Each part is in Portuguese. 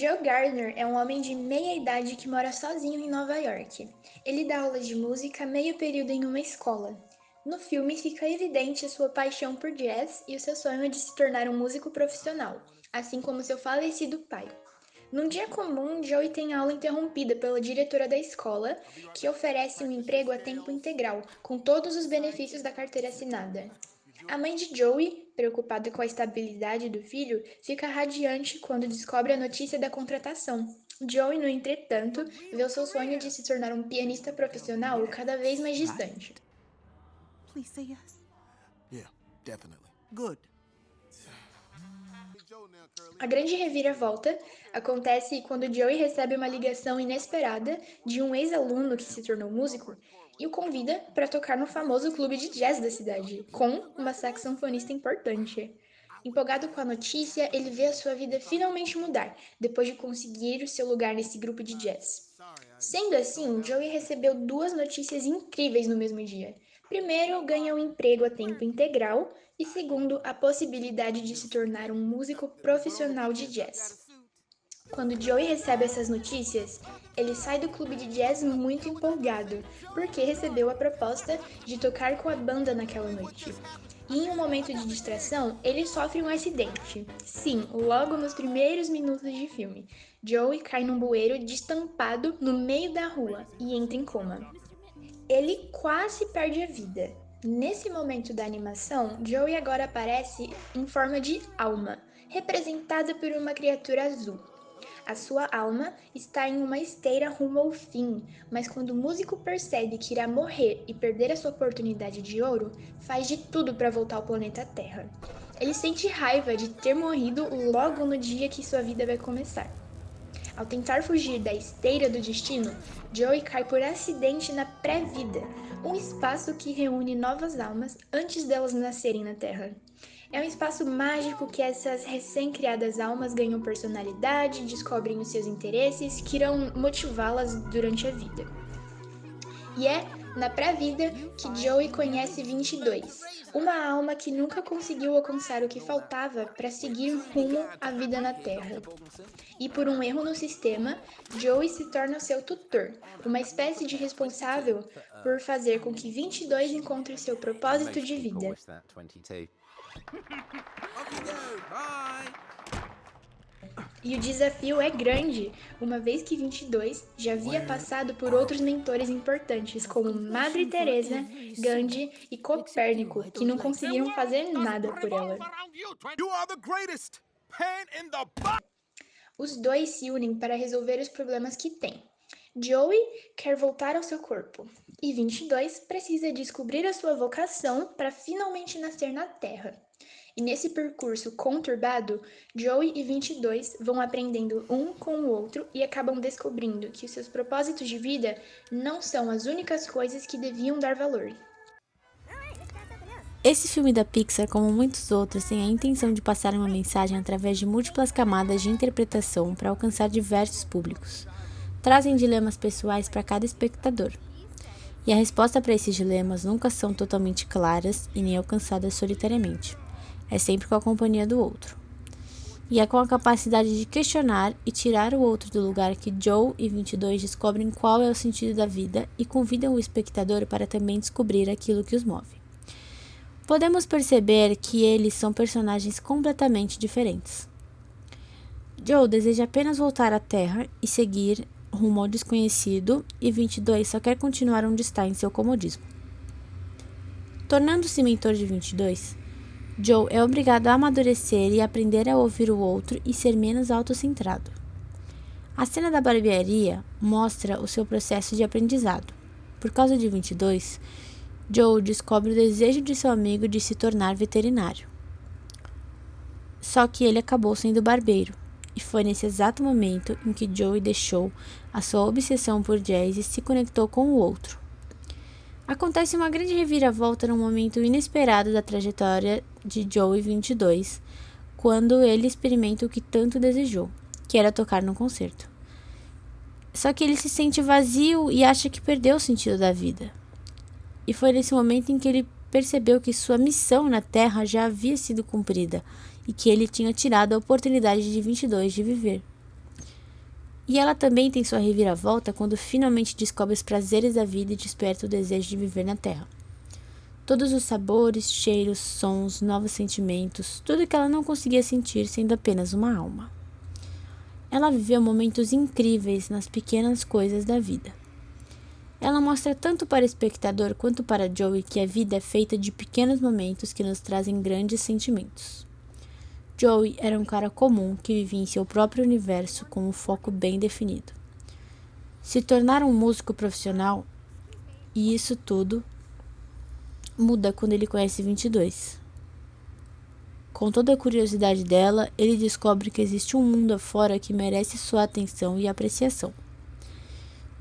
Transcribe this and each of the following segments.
Joe Gardner é um homem de meia-idade que mora sozinho em Nova York. Ele dá aulas de música meio período em uma escola. No filme fica evidente a sua paixão por jazz e o seu sonho de se tornar um músico profissional, assim como seu falecido pai. Num dia comum, Joey tem aula interrompida pela diretora da escola, que oferece um emprego a tempo integral, com todos os benefícios da carteira assinada. A mãe de Joey, preocupada com a estabilidade do filho, fica radiante quando descobre a notícia da contratação. Joey, no entretanto, vê o seu sonho de se tornar um pianista profissional cada vez mais distante. Please say yes. Yeah, definitely. Good. A grande reviravolta acontece quando Joey recebe uma ligação inesperada de um ex-aluno que se tornou músico e o convida para tocar no famoso clube de jazz da cidade, com uma saxofonista importante. Empolgado com a notícia, ele vê a sua vida finalmente mudar, depois de conseguir o seu lugar nesse grupo de jazz. Sendo assim, Joey recebeu duas notícias incríveis no mesmo dia. Primeiro, ganha um emprego a tempo integral e segundo, a possibilidade de se tornar um músico profissional de jazz. Quando Joey recebe essas notícias, ele sai do clube de jazz muito empolgado, porque recebeu a proposta de tocar com a banda naquela noite. E em um momento de distração, ele sofre um acidente. Sim, logo nos primeiros minutos de filme. Joey cai num bueiro destampado no meio da rua e entra em coma. Ele quase perde a vida. Nesse momento da animação, Joey agora aparece em forma de alma, representada por uma criatura azul. A sua alma está em uma esteira rumo ao fim, mas quando o músico percebe que irá morrer e perder a sua oportunidade de ouro, faz de tudo para voltar ao planeta Terra. Ele sente raiva de ter morrido logo no dia que sua vida vai começar. Ao tentar fugir da esteira do destino, Joey cai por acidente na pré-vida, um espaço que reúne novas almas antes delas nascerem na Terra. É um espaço mágico que essas recém-criadas almas ganham personalidade, descobrem os seus interesses, que irão motivá-las durante a vida. E é na pré-vida que Joey conhece 22, uma alma que nunca conseguiu alcançar o que faltava para seguir rumo à vida na Terra. E por um erro no sistema, Joey se torna seu tutor, uma espécie de responsável por fazer com que 22 encontre seu propósito de vida. E o desafio é grande, uma vez que 22 já havia passado por outros mentores importantes, como Madre Teresa, Gandhi e Copérnico, que não conseguiram fazer nada por ela. You are the greatest! Pain in the butt! Os dois se unem para resolver os problemas que têm. Joey quer voltar ao seu corpo, e 22 precisa descobrir a sua vocação para finalmente nascer na Terra. E nesse percurso conturbado, Joey e 22 vão aprendendo um com o outro e acabam descobrindo que os seus propósitos de vida não são as únicas coisas que deviam dar valor. Esse filme da Pixar, como muitos outros, tem a intenção de passar uma mensagem através de múltiplas camadas de interpretação para alcançar diversos públicos. Trazem dilemas pessoais para cada espectador. E a resposta para esses dilemas nunca são totalmente claras e nem alcançadas solitariamente. É sempre com a companhia do outro. E é com a capacidade de questionar e tirar o outro do lugar que Joe e 22 descobrem qual é o sentido da vida e convidam o espectador para também descobrir aquilo que os move. Podemos perceber que eles são personagens completamente diferentes. Joe deseja apenas voltar à Terra e seguir rumo ao desconhecido, e 22 só quer continuar onde está em seu comodismo. Tornando-se mentor de 22, Joe é obrigado a amadurecer e aprender a ouvir o outro e ser menos autocentrado. A cena da barbearia mostra o seu processo de aprendizado. Por causa de 22, Joe descobre o desejo de seu amigo de se tornar veterinário. Só que ele acabou sendo barbeiro, e foi nesse exato momento em que Joey deixou a sua obsessão por jazz e se conectou com o outro. Acontece uma grande reviravolta num momento inesperado da trajetória de Joey 22, quando ele experimenta o que tanto desejou, que era tocar num concerto. Só que ele se sente vazio e acha que perdeu o sentido da vida. E foi nesse momento em que ele percebeu que sua missão na Terra já havia sido cumprida e que ele tinha tirado a oportunidade de 22 de viver. E ela também tem sua reviravolta quando finalmente descobre os prazeres da vida e desperta o desejo de viver na Terra. Todos os sabores, cheiros, sons, novos sentimentos, tudo que ela não conseguia sentir sendo apenas uma alma. Ela viveu momentos incríveis nas pequenas coisas da vida. Ela mostra tanto para o espectador quanto para Joey que a vida é feita de pequenos momentos que nos trazem grandes sentimentos. Joey era um cara comum que vivia em seu próprio universo com um foco bem definido. Se tornar um músico profissional, e isso tudo muda quando ele conhece 22. Com toda a curiosidade dela, ele descobre que existe um mundo afora que merece sua atenção e apreciação.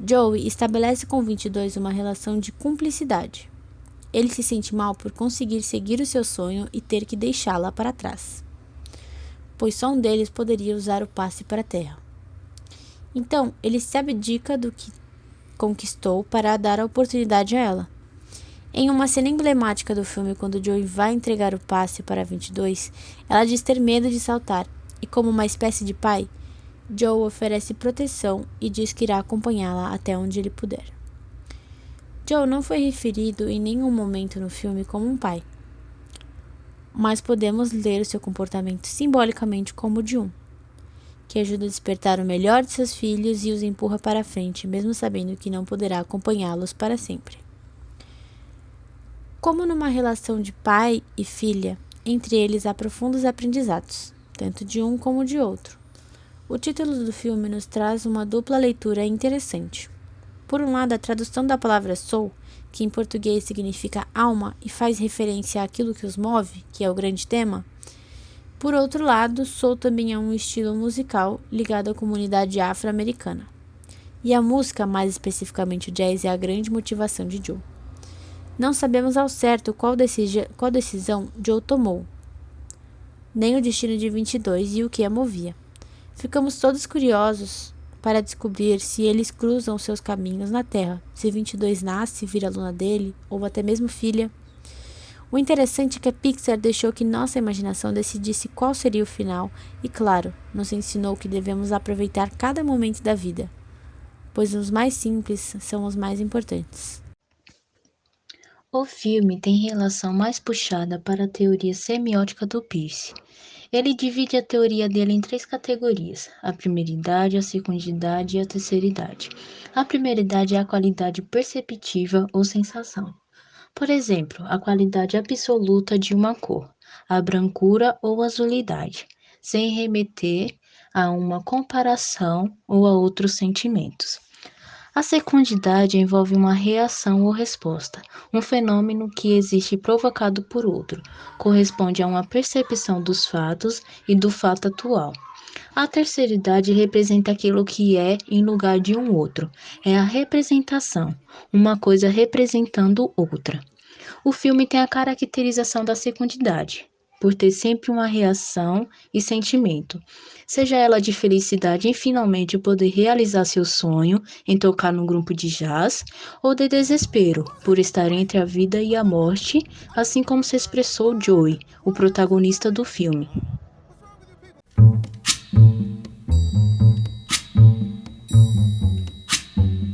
Joey estabelece com 22 uma relação de cumplicidade. Ele se sente mal por conseguir seguir o seu sonho e ter que deixá-la para trás, pois só um deles poderia usar o passe para a Terra. Então, ele se abdica do que conquistou para dar a oportunidade a ela. Em uma cena emblemática do filme, quando Joey vai entregar o passe para 22, ela diz ter medo de saltar, e como uma espécie de pai, Joe oferece proteção e diz que irá acompanhá-la até onde ele puder. Joe não foi referido em nenhum momento no filme como um pai, mas podemos ler o seu comportamento simbolicamente como o de um, que ajuda a despertar o melhor de seus filhos e os empurra para a frente, mesmo sabendo que não poderá acompanhá-los para sempre. Como numa relação de pai e filha, entre eles há profundos aprendizados, tanto de um como de outro. O título do filme nos traz uma dupla leitura interessante. Por um lado, a tradução da palavra soul, que em português significa alma e faz referência àquilo que os move, que é o grande tema. Por outro lado, soul também é um estilo musical ligado à comunidade afro-americana. E a música, mais especificamente o jazz, é a grande motivação de Joe. Não sabemos ao certo qual decisão Joe tomou, nem o destino de 22 e o que a movia. Ficamos todos curiosos para descobrir se eles cruzam seus caminhos na Terra, se 22 nasce e vira aluna dele, ou até mesmo filha. O interessante é que a Pixar deixou que nossa imaginação decidisse qual seria o final e, claro, nos ensinou que devemos aproveitar cada momento da vida, pois os mais simples são os mais importantes. O filme tem relação mais puxada para a teoria semiótica do Peirce. Ele divide a teoria dele em 3 categorias: a primeira idade, a segunda idade e a terceira idade. A primeira idade é a qualidade perceptiva ou sensação. Por exemplo, a qualidade absoluta de uma cor, a brancura ou azulidade, sem remeter a uma comparação ou a outros sentimentos. A secundidade envolve uma reação ou resposta, um fenômeno que existe provocado por outro, corresponde a uma percepção dos fatos e do fato atual. A terceira idade representa aquilo que é em lugar de um outro, é a representação, uma coisa representando outra. O filme tem a caracterização da secundidade, por ter sempre uma reação e sentimento, seja ela de felicidade em finalmente poder realizar seu sonho em tocar num grupo de jazz, ou de desespero por estar entre a vida e a morte, assim como se expressou Joey, o protagonista do filme.